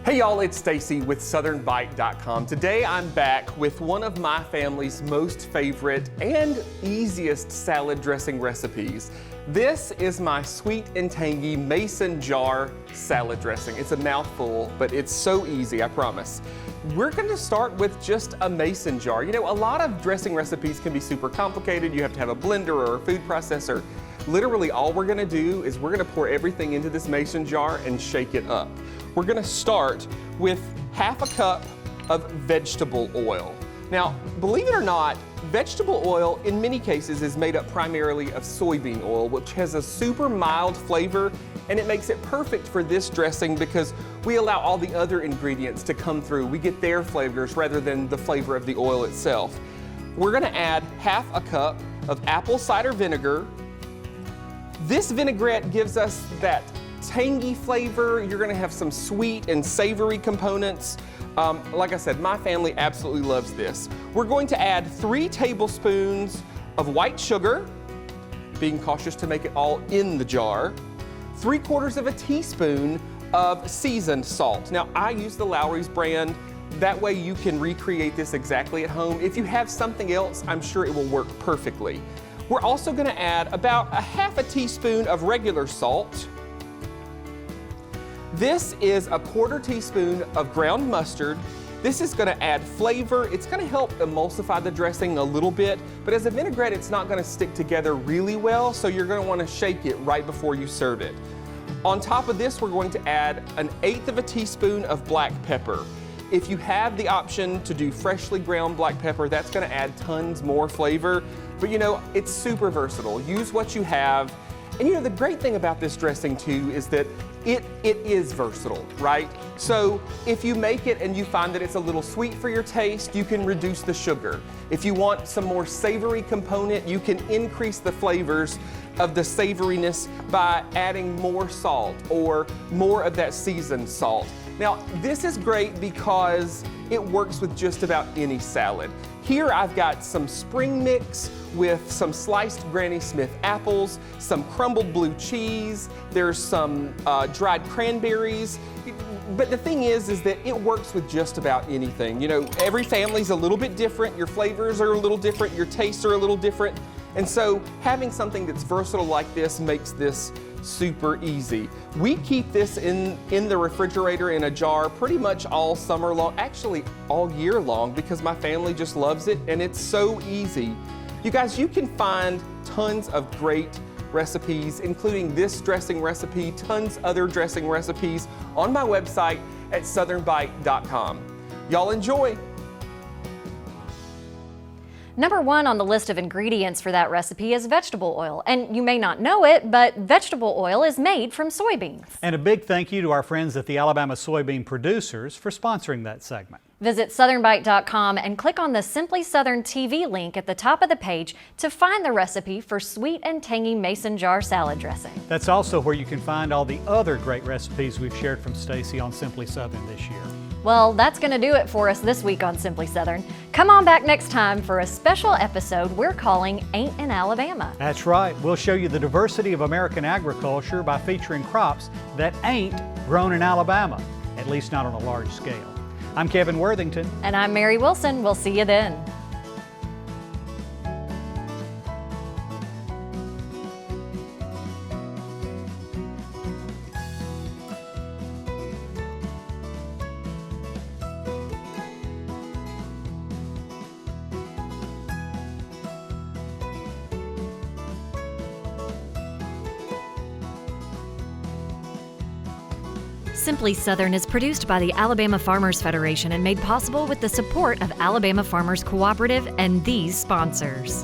Hey y'all, it's Stacy with SouthernBite.com. Today I'm back with one of my family's most favorite and easiest salad dressing recipes. This is my sweet and tangy mason jar salad dressing. It's a mouthful, but it's so easy, I promise. We're going to start with just a mason jar. You know, a lot of dressing recipes can be super complicated. You have to have a blender or a food processor. Literally all we're gonna do is we're gonna pour everything into this mason jar and shake it up. We're gonna start with half a cup of vegetable oil. Now, believe it or not, vegetable oil in many cases is made up primarily of soybean oil, which has a super mild flavor, and it makes it perfect for this dressing because we allow all the other ingredients to come through. We get their flavors rather than the flavor of the oil itself. We're gonna add half a cup of apple cider vinegar. This vinaigrette gives us that tangy flavor. You're gonna have some sweet and savory components. Like I said, my family absolutely loves this. We're going to add 3 tablespoons of white sugar, being cautious to make it all in the jar, 3/4 of a teaspoon of seasoned salt. Now, I use the Lowry's brand. That way you can recreate this exactly at home. If you have something else, I'm sure it will work perfectly. We're also gonna add about a half a teaspoon of regular salt. This is a 1/4 teaspoon of ground mustard. This is gonna add flavor. It's gonna help emulsify the dressing a little bit, but as a vinaigrette, it's not gonna stick together really well, so you're gonna wanna shake it right before you serve it. On top of this, we're going to add 1/8 of a teaspoon of black pepper. If you have the option to do freshly ground black pepper, that's gonna add tons more flavor. But you know, it's super versatile. Use what you have. And you know, the great thing about this dressing too is that it is versatile, right? So if you make it and you find that it's a little sweet for your taste, you can reduce the sugar. If you want some more savory component, you can increase the flavors of the savoriness by adding more salt or more of that seasoned salt. Now, this is great because it works with just about any salad. Here I've got some spring mix with some sliced Granny Smith apples, some crumbled blue cheese, there's some dried cranberries. But the thing is that it works with just about anything. You know, every family's a little bit different, your flavors are a little different, your tastes are a little different. And so having something that's versatile like this makes this super easy. We keep this in the refrigerator in a jar pretty much all summer long, actually all year long, because my family just loves it and it's so easy. You guys, you can find tons of great recipes, including this dressing recipe, tons other dressing recipes on my website at SouthernBite.com. Y'all enjoy. Number 1 on the list of ingredients for that recipe is vegetable oil. And you may not know it, but vegetable oil is made from soybeans. And a big thank you to our friends at the Alabama Soybean Producers for sponsoring that segment. Visit SouthernBite.com and click on the Simply Southern TV link at the top of the page to find the recipe for sweet and tangy mason jar salad dressing. That's also where you can find all the other great recipes we've shared from Stacy on Simply Southern this year. Well, that's going to do it for us this week on Simply Southern. Come on back next time for a special episode we're calling Ain't in Alabama. That's right. We'll show you the diversity of American agriculture by featuring crops that ain't grown in Alabama, at least not on a large scale. I'm Kevin Worthington. And I'm Mary Wilson. We'll see you then. Simply Southern is produced by the Alabama Farmers Federation and made possible with the support of Alabama Farmers Cooperative and these sponsors.